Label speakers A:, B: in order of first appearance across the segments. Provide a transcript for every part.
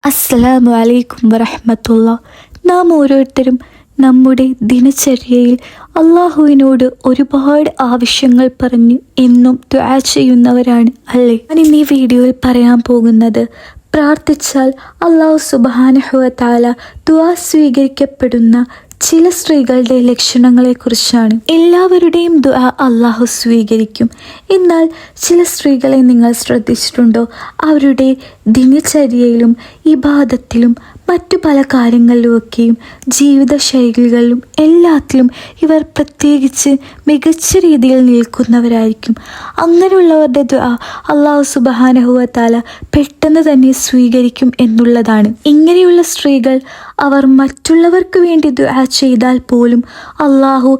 A: അസ്സലാമു അലൈക്കും വറഹ്മത്തുള്ളാ. നാം ഓരോരുത്തരും നമ്മുടെ ദിനചര്യയിൽ അള്ളാഹുവിനോട് ഒരുപാട് ആവശ്യങ്ങൾ പറഞ്ഞ് എന്നും ദുആ ചെയ്യുന്നവരാണ് അല്ലേ? ഞാൻ ഇന്ന് ഈ വീഡിയോയിൽ പറയാൻ പോകുന്നത് പ്രാർത്ഥിച്ചാൽ അള്ളാഹു സുബ്ഹാനഹു വ തആല ദുആ സ്വീകരിക്കപ്പെടുന്ന ചില സ്ത്രീകളുടെ ലക്ഷണങ്ങളെക്കുറിച്ചാണ്. എല്ലാവരുടെയും ദുആ അള്ളാഹു സ്വീകരിക്കും. എന്നാൽ ചില സ്ത്രീകളെ നിങ്ങൾ ശ്രദ്ധിച്ചിട്ടുണ്ടോ? അവരുടെ ദിനചര്യയിലും ഇബാദത്തിലും മറ്റു പല കാര്യങ്ങളിലുമൊക്കെയും ജീവിതശൈലികളിലും എല്ലാത്തിലും ഇവർ പ്രത്യേകിച്ച് മികച്ച രീതിയിൽ നിൽക്കുന്നവരായിരിക്കും. അങ്ങനെയുള്ളവരുടെ ദുആ അള്ളാഹു സുബ്ഹാനഹു വ തആല പെട്ടെന്ന് തന്നെ സ്വീകരിക്കും എന്നുള്ളതാണ്. ഇങ്ങനെയുള്ള സ്ത്രീകൾ അവർ മറ്റുള്ളവർക്ക് വേണ്ടി ദുആ ചെയ്താൽ പോലും അള്ളാഹു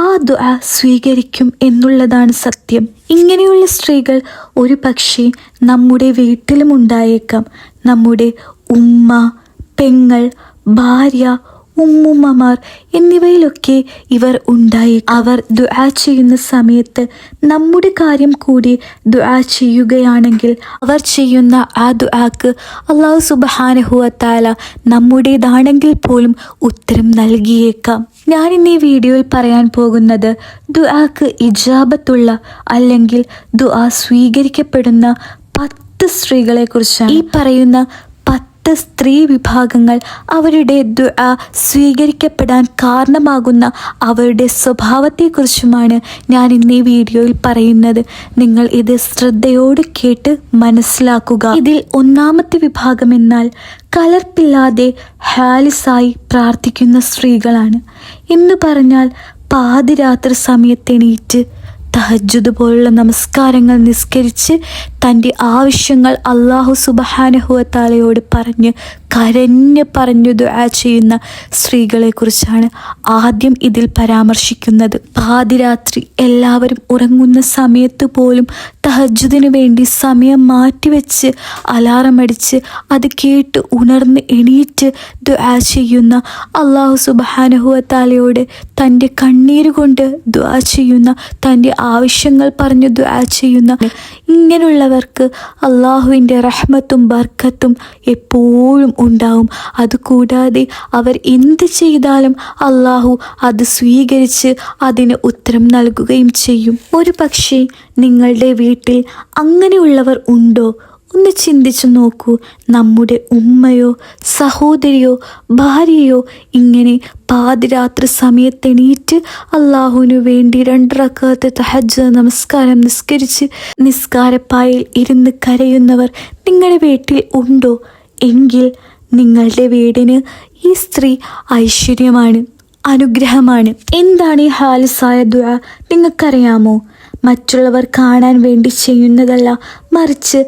A: ആ ദുആ സ്വീകരിക്കും എന്നുള്ളതാണ് സത്യം. ഇങ്ങനെയുള്ള സ്ത്രീകൾ ഒരു പക്ഷേ നമ്മുടെ വീട്ടിലും ഉണ്ടായേക്കാം. നമ്മുടെ ഉമ്മ, പെങ്ങൾ, ഭാര്യ, ഉമ്മുമ്മമാർ എന്നിവയിലൊക്കെ ഇവർ ഉണ്ടായേക്കാം. അവർ ദുആ ചെയ്യുന്ന സമയത്ത് നമ്മുടെ കാര്യം കൂടി ദുആ ചെയ്യുകയാണെങ്കിൽ അവർ ചെയ്യുന്ന ആ ദുആക്ക് അല്ലാഹു സുബ്ഹാനഹു വ തആല നമ്മുടേതാണെങ്കിൽ പോലും ഉത്തരം നൽകിയേക്കാം. ഞാൻ ഇന്ന് ഈ വീഡിയോയിൽ പറയാൻ പോകുന്നത് ദുആക്ക് ഇജാബത്തുള്ള അല്ലെങ്കിൽ ദുആ സ്വീകരിക്കപ്പെടുന്ന 10 സ്ത്രീകളെ കുറിച്ചാണ്. ഈ പറയുന്ന സ്ത്രീ വിഭാഗങ്ങൾ അവരുടെ ദുആ സ്വീകരിക്കപ്പെടാൻ കാരണമാകുന്ന അവരുടെ സ്വഭാവത്തെക്കുറിച്ചുമാണ് ഞാൻ ഇന്ന് ഈ വീഡിയോയിൽ പറയുന്നത്. നിങ്ങൾ ഇത് ശ്രദ്ധയോടെ കേട്ട് മനസ്സിലാക്കുക. ഇതിൽ ഒന്നാമത്തെ വിഭാഗം എന്നാൽ കലർപ്പില്ലാതെ ഹാലിസായി പ്രാർത്ഥിക്കുന്ന സ്ത്രീകളാണ്. എന്ന് പറഞ്ഞാൽ പാതിരാത്രി സമയത്തെണീറ്റ് തഹജ്ജുദ് പോലുള്ള നമസ്കാരങ്ങൾ നിസ്കരിച്ച് തൻ്റെ ആവശ്യങ്ങൾ അല്ലാഹു സുബ്ഹാനഹു വ തആലയോട് കരഞ്ഞു ദുആ ചെയ്യുന്ന സ്ത്രീകളെ കുറിച്ചാണ് ആദ്യം ഇതിൽ പരാമർശിക്കുന്നത്. പാതിരാത്രി എല്ലാവരും ഉറങ്ങുന്ന സമയത്ത് പോലും തഹജ്ജുദിന് വേണ്ടി സമയം മാറ്റിവെച്ച് അലാറമടിച്ച് അത് കേട്ട് ഉണർന്ന് എണീറ്റ് ദുആ ചെയ്യുന്ന, അല്ലാഹു സുബ്ഹാനഹു വ തആലയോട് തൻ്റെ കണ്ണീര് കൊണ്ട് ദുആ ചെയ്യുന്ന, തൻ്റെ ആവശ്യങ്ങൾ പറഞ്ഞു ദുആ ചെയ്യുന്ന ഇങ്ങനെയുള്ളവർക്ക് അള്ളാഹുവിൻ്റെ റഹ്മത്തും ബർക്കത്തും എപ്പോഴും ഉണ്ടാവും. അതുകൂടാതെ അവർ എന്ത് ചെയ്താലും അള്ളാഹു അത് സ്വീകരിച്ച് അതിന് ഉത്തരം നൽകുകയും ചെയ്യും. ഒരു പക്ഷേ നിങ്ങളുടെ വീട്ടിൽ അങ്ങനെയുള്ളവർ ഉണ്ടോ? ഒന്ന് ചിന്തിച്ചു നോക്കൂ. നമ്മുടെ ഉമ്മയോ സഹോദരിയോ ഭാര്യയോ ഇങ്ങനെ പാതിരാത്രി സമയത്തെണീറ്റ് അള്ളാഹുവിനു വേണ്ടി 2 റക്അത്ത് തഹജ്ജുദ് നമസ്കാരം നിസ്കരിച്ച് നിസ്കാരപ്പായിൽ ഇരുന്ന് കരയുന്നവർ നിങ്ങളുടെ വീട്ടിൽ ഉണ്ടോ? എങ്കിൽ നിങ്ങളുടെ വീടിന് ഈ സ്ത്രീ ഐശ്വര്യമാണ്, അനുഗ്രഹമാണ്. എന്താണ് ഈ ഹാലിസായ ദുആ? നിങ്ങൾക്കറിയാമോ? മറ്റുള്ളവർ കാണാൻ വേണ്ടി ചെയ്യുന്നതല്ല, മറിച്ച്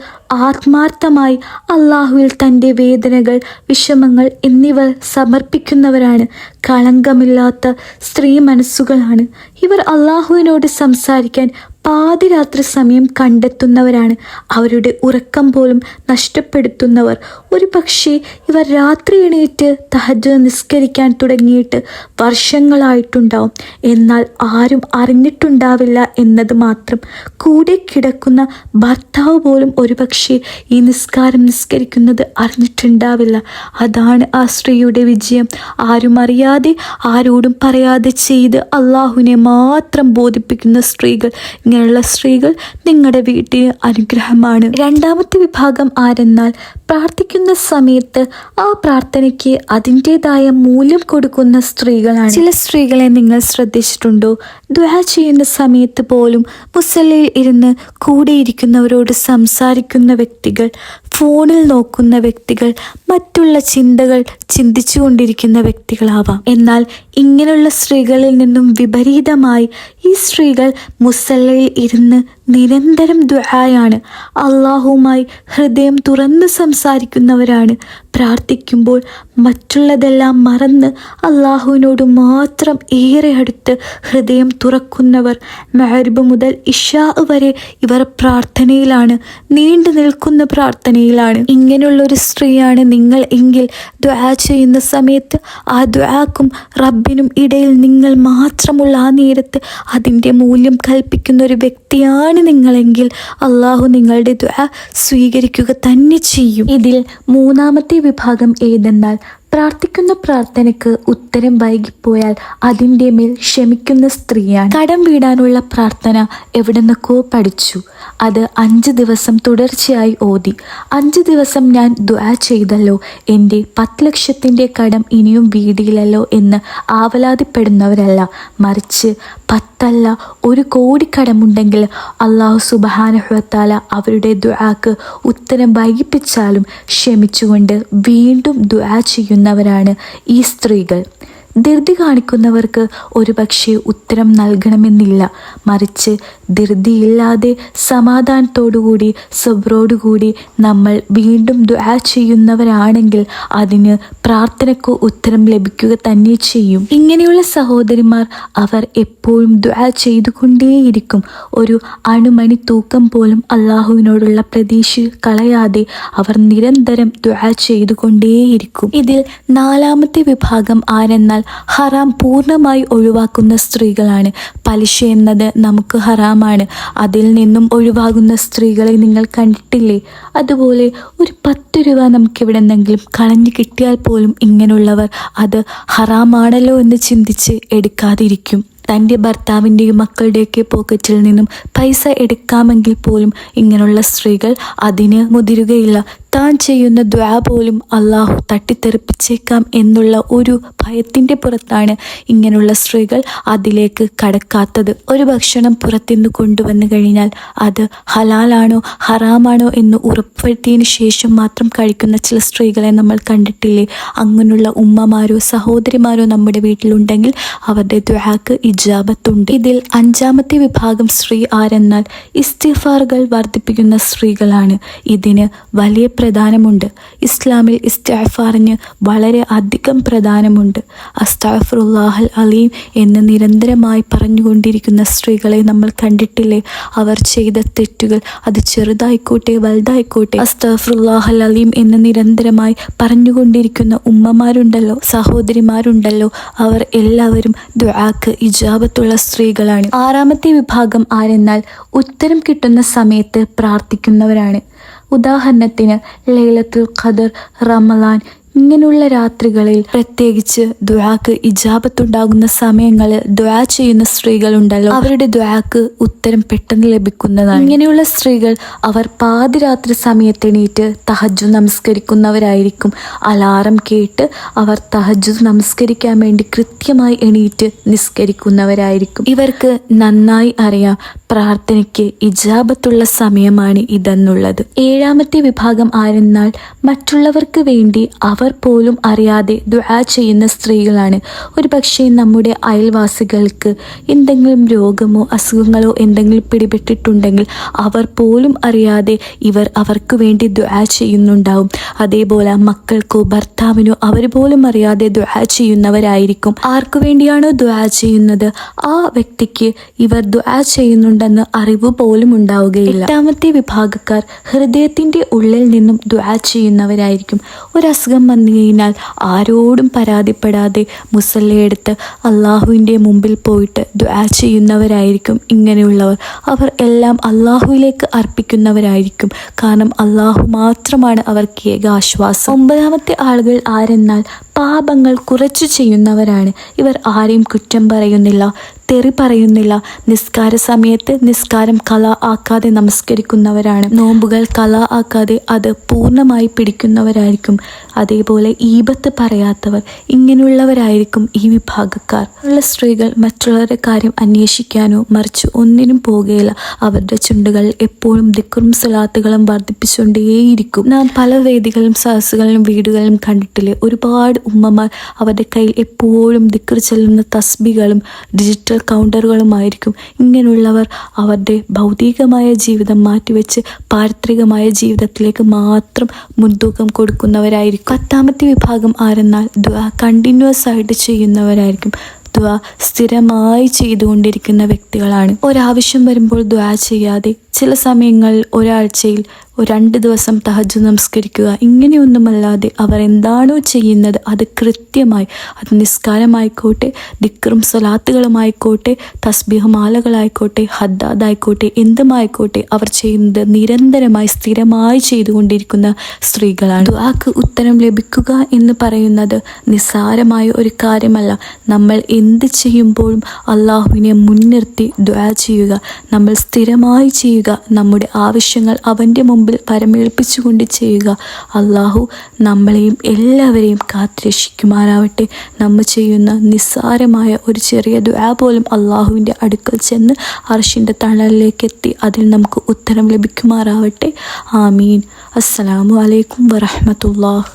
A: ആത്മാർത്ഥമായി അള്ളാഹുവിൽ തൻ്റെ വേദനകൾ, വിഷമങ്ങൾ എന്നിവ സമർപ്പിക്കുന്നവരാണ്. കളങ്കമില്ലാത്ത സ്ത്രീ മനസ്സുകളാണ് ഇവർ. അള്ളാഹുവിനോട് സംസാരിക്കാൻ പാതിരാത്രി സമയം കണ്ടെത്തുന്നവരാണ്. അവരുടെ ഉറക്കം പോലും നഷ്ടപ്പെടുത്തുന്നവർ. ഒരു പക്ഷേ ഇവർ രാത്രി എണീറ്റ് തഹജ്ജുദ് നിസ്കരിക്കാൻ തുടങ്ങിയിട്ട് വർഷങ്ങളായിട്ടുണ്ടാവും. എന്നാൽ ആരും അറിഞ്ഞിട്ടുണ്ടാവില്ല എന്നത് മാത്രം. കൂടെ കിടക്കുന്ന ഭർത്താവ് പോലും ഒരു പക്ഷേ ഈ നിസ്കാരം നിസ്കരിക്കുന്നത് അറിഞ്ഞിട്ടുണ്ടാവില്ല. അതാണ് ആ സ്ത്രീയുടെ വിജയം. ആരും അറിയാതെ ആരോടും പറയാതെ ചെയ്ത് അള്ളാഹുവിനെ മാത്രം ബോധിപ്പിക്കുന്ന സ്ത്രീകൾ. ഇങ്ങനെയുള്ള സ്ത്രീകൾ നിങ്ങളുടെ വീട്ടിന് അനുഗ്രഹമാണ്. രണ്ടാമത്തെ വിഭാഗം ആരെന്നാൽ പ്രാർത്ഥിക്കുന്ന സമയത്ത് ആ പ്രാർത്ഥനയ്ക്ക് അതിൻ്റെതായ മൂല്യം കൊടുക്കുന്ന സ്ത്രീകളാണ്. ചില സ്ത്രീകളെ നിങ്ങൾ ശ്രദ്ധിച്ചിട്ടുണ്ടോ? ദുആ ചെയ്യുന്ന സമയത്ത് പോലും മുസല്ലയിൽ ഇരുന്ന് കൂടെയിരിക്കുന്നവരോട് സംസാരിക്കുന്ന വ്യക്തികൾ, ഫോണിൽ നോക്കുന്ന വ്യക്തികൾ, മറ്റുള്ള ചിന്തകൾ ചിന്തിച്ചു കൊണ്ടിരിക്കുന്ന വ്യക്തികളാവാം. എന്നാൽ ഇങ്ങനെയുള്ള സ്ത്രീകളിൽ നിന്നും വിപരീതമായി ഈ സ്ത്രീകൾ മുസല്ലയിൽ ഇരുന്ന് നിരന്തരം ദുആയാണ്. അള്ളാഹുവുമായി ഹൃദയം തുറന്ന് സംസാരിക്കുന്നവരാണ്. പ്രാർത്ഥിക്കുമ്പോൾ മറ്റുള്ളതെല്ലാം മറന്ന് അള്ളാഹുവിനോട് മാത്രം ഏറെ അടുത്ത് ഹൃദയം തുറക്കുന്നവർ. മഗ്‌രിബ് മുതൽ ഇശാ വരെ ഇവർ പ്രാർത്ഥനയിലാണ്, നീണ്ടു നിൽക്കുന്ന പ്രാർത്ഥനയിലാണ്. ഇങ്ങനെയുള്ളൊരു സ്ത്രീയാണ് നിങ്ങൾ എങ്കിൽ ദുആ ചെയ്യുന്ന സമയത്ത് ആ ദുആക്കും റബ്ബിനും ഇടയിൽ നിങ്ങൾ മാത്രമുള്ള ആ നേരത്ത് അതിൻ്റെ മൂല്യം കൽപ്പിക്കുന്ന ഒരു വ്യക്തിയാണ് അങ്ങനെയാണ് നിങ്ങളെങ്കിൽ അള്ളാഹു നിങ്ങളുടെ ദുആ സ്വീകരിക്കുക തന്നെ ചെയ്യും. ഇതിൽ മൂന്നാമത്തെ വിഭാഗം ഏതെന്നാൽ പ്രാർത്ഥിക്കുന്ന പ്രാർത്ഥനയ്ക്ക് ഉത്തരം വൈകിപ്പോയാൽ അതിൻ്റെ മേൽ ക്ഷമിക്കുന്ന സ്ത്രീയാണ്. കടം വീടാനുള്ള പ്രാർത്ഥന എവിടെന്നൊക്കെ പഠിച്ചു. അത് 5 ദിവസം തുടർച്ചയായി ഓതി. 5 ദിവസം ഞാൻ ദുആ ചെയ്തല്ലോ, എൻ്റെ 10 ലക്ഷത്തിൻ്റെ കടം ഇനിയും വീടിയില്ലല്ലോ എന്ന് ആവലാതിപ്പെടുന്നവരല്ല, മറിച്ച് 10 അല്ല 1 കോടി കടമുണ്ടെങ്കിൽ അള്ളാഹു സുബ്ഹാനഹു വ തആല അവരുടെ ദുആക്ക് ഉത്തരം വൈകിപ്പിച്ചാലും ക്ഷമിച്ചുകൊണ്ട് വീണ്ടും ദുആ ചെയ്യുന്നവരാണ് ഈ സ്ത്രീകൾ. ധൃതി കാണിക്കുന്നവർക്ക് ഒരുപക്ഷെ ഉത്തരം നൽകണമെന്നില്ല, മറിച്ച് ധൃതിയില്ലാതെ സമാധാനത്തോടുകൂടി സബ്രോടുകൂടി നമ്മൾ വീണ്ടും ദുആ ചെയ്യുന്നവരാണെങ്കിൽ അതിന് പ്രാർത്ഥനയ്ക്ക് ഉത്തരം ലഭിക്കുക തന്നെ ചെയ്യും. ഇങ്ങനെയുള്ള സഹോദരിമാർ അവർ എപ്പോഴും ദുആ ചെയ്തുകൊണ്ടേയിരിക്കും. ഒരു അണുമണി തൂക്കം പോലും അള്ളാഹുവിനോടുള്ള പ്രതീക്ഷ കളയാതെ അവർ നിരന്തരം ദുആ ചെയ്തുകൊണ്ടേയിരിക്കും. ഇതിൽ 4ാമത്തെ വിഭാഗം ആരെന്നാൽ ഹറാം പൂർണ്ണമായി ഒഴിവാക്കുന്ന സ്ത്രീകളാണ്. പലിശ എന്നത് നമുക്ക് ഹറാമാണ്. അതിൽ നിന്നും ഒഴിവാകുന്ന സ്ത്രീകളെ നിങ്ങൾ കണ്ടിട്ടില്ലേ? അതുപോലെ ഒരു 10 രൂപ നമുക്കെവിടെന്നെങ്കിലും കളഞ്ഞു കിട്ടിയാൽ പോലും ഇങ്ങനെയുള്ളവർ അത് ഹറാമാണല്ലോ എന്ന് ചിന്തിച്ച് എടുക്കാതിരിക്കും. തൻ്റെ ഭർത്താവിൻ്റെയും മക്കളുടെയൊക്കെ പോക്കറ്റിൽ നിന്നും പൈസ എടുക്കാമെങ്കിൽ പോലും ഇങ്ങനെയുള്ള സ്ത്രീകൾ അതിന് മുതിരുകയില്ല. താൻ ചെയ്യുന്ന ദുആ പോലും അള്ളാഹു തട്ടിത്തെറിപ്പിച്ചേക്കാം എന്നുള്ള ഒരു ഭയത്തിൻ്റെ പുറത്താണ് ഇങ്ങനെയുള്ള സ്ത്രീകൾ അതിലേക്ക് കടക്കാത്തത്. ഒരു ഭക്ഷണം പുറത്തുനിന്ന് കൊണ്ടുവന്നു കഴിഞ്ഞാൽ അത് ഹലാലാണോ ഹറാമാണോ എന്ന് ഉറപ്പുവരുത്തിയതിന് ശേഷം മാത്രം കഴിക്കുന്ന ചില സ്ത്രീകളെ നമ്മൾ കണ്ടിട്ടില്ലേ? അങ്ങനെയുള്ള ഉമ്മമാരോ സഹോദരിമാരോ നമ്മുടെ വീട്ടിലുണ്ടെങ്കിൽ അവരുടെ ദുആക്ക് ഇജാബത്തുണ്ട്. ഇതിൽ 5ാമത്തെ വിഭാഗം സ്ത്രീ ആരെന്നാൽ ഇസ്തിഗ്ഫാറുകൾ വർദ്ധിപ്പിക്കുന്ന സ്ത്രീകളാണ്. ഇതിന് വലിയ പ്രധാനമുണ്ട്. ഇസ്ലാമിൽ ഇസ്തിഗ്ഫാറിന് വളരെ അധികം പ്രധാനമുണ്ട്. അസ്തഗ്ഫിറുല്ലാഹൽ അലീം എന്ന് നിരന്തരമായി പറഞ്ഞുകൊണ്ടിരിക്കുന്ന സ്ത്രീകളെ നമ്മൾ കണ്ടിട്ടില്ലേ? അവർ ചെയ്ത തെറ്റുകൾ അത് ചെറുതായിക്കോട്ടെ വലുതായിക്കോട്ടെ അസ്തഗ്ഫിറുല്ലാഹൽ അലീം എന്ന് നിരന്തരമായി പറഞ്ഞുകൊണ്ടിരിക്കുന്ന ഉമ്മമാരുണ്ടല്ലോ, സഹോദരിമാരുണ്ടല്ലോ, അവർ എല്ലാവരും ദുആക്ക് ഇജാബത്തുള്ള സ്ത്രീകളാണ്. 6ാമത്തെ വിഭാഗം ആരെന്നാൽ ഉത്തരം കിട്ടുന്ന സമയത്ത് പ്രാർത്ഥിക്കുന്നവരാണ്. ഉദാഹരണത്തിന് ലൈലത്തുൽ ഖദർ, റമളാൻ ഇങ്ങനെയുള്ള രാത്രികളിൽ പ്രത്യേകിച്ച് ദുആക്ക് ഇജാബത്തുണ്ടാകുന്ന സമയങ്ങളിൽ ദുആ ചെയ്യുന്ന സ്ത്രീകളുണ്ടല്ലോ, അവരുടെ ദുആക്ക് ഉത്തരം പെട്ടെന്ന് ലഭിക്കുന്നതാണ്. ഇങ്ങനെയുള്ള സ്ത്രീകൾ അവർ പാതിരാത്രി സമയത്ത് എണീറ്റ് തഹജ്ജുദ് നമസ്കരിക്കുന്നവരായിരിക്കും. അലാറം കേട്ട് അവർ തഹജ്ജുദ് നമസ്കരിക്കാൻ വേണ്ടി കൃത്യമായി എണീറ്റ് നിസ്കരിക്കുന്നവരായിരിക്കും. ഇവർക്ക് നന്നായി അറിയാം പ്രാർത്ഥനയ്ക്ക് ഇജാബത്തുള്ള സമയമാണ് ഇതെന്നുള്ളത്. 7ാമത്തെ വിഭാഗം ആരെന്നാൽ മറ്റുള്ളവർക്ക് വേണ്ടി അവർ പോലും അറിയാതെ ദുആ ചെയ്യുന്ന സ്ത്രീകളാണ്. ഒരു പക്ഷേ നമ്മുടെ അയൽവാസികൾക്ക് എന്തെങ്കിലും രോഗമോ അസുഖങ്ങളോ എന്തെങ്കിലും പിടിപെട്ടിട്ടുണ്ടെങ്കിൽ അവർ പോലും അറിയാതെ ഇവർ അവർക്ക് വേണ്ടി ദുആ ചെയ്യുന്നുണ്ടാവും. അതേപോലെ മക്കൾക്കോ ഭർത്താവിനോ അവർ പോലും അറിയാതെ ദുആ ചെയ്യുന്നവരായിരിക്കും. ആർക്കു വേണ്ടിയാണോ ദുആ ചെയ്യുന്നത് ആ വ്യക്തിക്ക് ഇവർ ദുആ ചെയ്യുന്നുണ്ടെന്ന് അറിവ് പോലും ഉണ്ടാവുകയില്ല. 8ാമത്തെ വിഭാഗക്കാർ ഹൃദയത്തിൻ്റെ ഉള്ളിൽ നിന്നും ദുആ ചെയ്യുന്നവരായിരിക്കും. ഒരു അസുഖം വന്നു കഴിഞ്ഞാൽ ആരോടും പരാതിപ്പെടാതെ മുസല്ലയെടുത്ത് അള്ളാഹുവിൻ്റെ മുമ്പിൽ പോയിട്ട് ദുആ ചെയ്യുന്നവരായിരിക്കും ഇങ്ങനെയുള്ളവർ. അവർ എല്ലാം അള്ളാഹുവിലേക്ക് അർപ്പിക്കുന്നവരായിരിക്കും. കാരണം അള്ളാഹു മാത്രമാണ് അവർക്ക് ഏക ആശ്വാസം. 9ാമത്തെ ആളുകൾ ആരെന്നാൽ പാപങ്ങൾ കുറച്ചു ചെയ്യുന്നവരാണ്. ഇവർ ആരെയും കുറ്റം പറയുന്നില്ല, തെറി പറയുന്നില്ല. നിസ്കാര സമയത്ത് നിസ്കാരം ഖളാ ആക്കാതെ നമസ്കരിക്കുന്നവരാണ്. നോമ്പുകൾ ഖളാ ആക്കാതെ അത് പൂർണ്ണമായി പിടിക്കുന്നവരായിരിക്കും. അതേപോലെ ഈബത്ത് പറയാത്തവർ, ഇങ്ങനെയുള്ളവരായിരിക്കും ഈ വിഭാഗക്കാർ. ഉള്ള സ്ത്രീകൾ മറ്റുള്ളവരുടെ കാര്യം അന്വേഷിക്കാനോ മറിച്ച് ഒന്നിനും പോകുകയില്ല. അവരുടെ ചുണ്ടുകൾ എപ്പോഴും ദിക്റും സ്വലാത്തുകളും വർദ്ധിപ്പിച്ചുകൊണ്ടേയിരിക്കും. നാം പല വേദികളും സദസ്സുകളിലും വീടുകളിലും കണ്ടിട്ടില്ലേ? ഒരുപാട് ഉമ്മമാർ അവരുടെ കയ്യിൽ എപ്പോഴും ദിക്ർ ചെല്ലുന്ന തസ്ബികളും ഡിജിറ്റൽ കൗണ്ടറുകളുമായിരിക്കും. ഇങ്ങനെയുള്ളവർ അവരുടെ ഭൗതികമായ ജീവിതം മാറ്റിവെച്ച് പാരിത്രികമായ ജീവിതത്തിലേക്ക് മാത്രം മുൻതൂക്കം കൊടുക്കുന്നവരായിരിക്കും. 10ാമത്തെ വിഭാഗം ആരെന്നാൽ ദുആ കണ്ടിന്യൂസ് ആയിട്ട് ചെയ്യുന്നവരായിരിക്കും. ദുആ സ്ഥിരമായി ചെയ്തുകൊണ്ടിരിക്കുന്ന വ്യക്തികളാണ്. ഒരാവശ്യം വരുമ്പോൾ ദുആ ചെയ്യാതെ ചില സമയങ്ങളിൽ ഒരാഴ്ചയിൽ 2 ദിവസം തഹജ്ജുദ് നമസ്കരിക്കുക, ഇങ്ങനെയൊന്നുമല്ലാതെ അവർ എന്താണോ ചെയ്യുന്നത് അത് കൃത്യമായി, അത് നിസ്കാരമായിക്കോട്ടെ, ദിക്റും സ്വലാത്തുകളുമായിക്കോട്ടെ, തസ്ബീഹ് മാലകളായിക്കോട്ടെ, ഹദ്ദാദായിക്കോട്ടെ, എന്തുമായിക്കോട്ടെ അവർ ചെയ്യുന്നത് നിരന്തരമായി സ്ഥിരമായി ചെയ്തുകൊണ്ടിരിക്കുന്ന സ്ത്രീകളാണ്. ദുആക്ക് ഉത്തരം ലഭിക്കുക എന്ന് പറയുന്നത് നിസ്സാരമായ ഒരു കാര്യമല്ല. നമ്മൾ എന്ത് ചെയ്യുമ്പോഴും അള്ളാഹുവിനെ മുൻനിർത്തി ദുആ ചെയ്യുക, നമ്മൾ സ്ഥിരമായി ചെയ്യുക, നമ്മുടെ ആവശ്യങ്ങൾ അവൻ്റെ മുമ്പിൽ പരമേൽപ്പിച്ചുകൊണ്ട് ചെയ്യുക. അള്ളാഹു നമ്മളെയും എല്ലാവരെയും കാത്തുരക്ഷിക്കുമാറാവട്ടെ. നമ്മൾ ചെയ്യുന്ന നിസ്സാരമായ ഒരു ചെറിയ ദുആ പോലും അള്ളാഹുവിൻ്റെ അടുക്കൽ ചെന്ന് അർശിൻ്റെ തണലിലേക്ക് എത്തി അതിൽ നമുക്ക് ഉത്തരം ലഭിക്കുമാറാവട്ടെ. ആമീൻ. അസ്സലാമു അലൈക്കും വറഹ്മത്തുള്ളാഹി.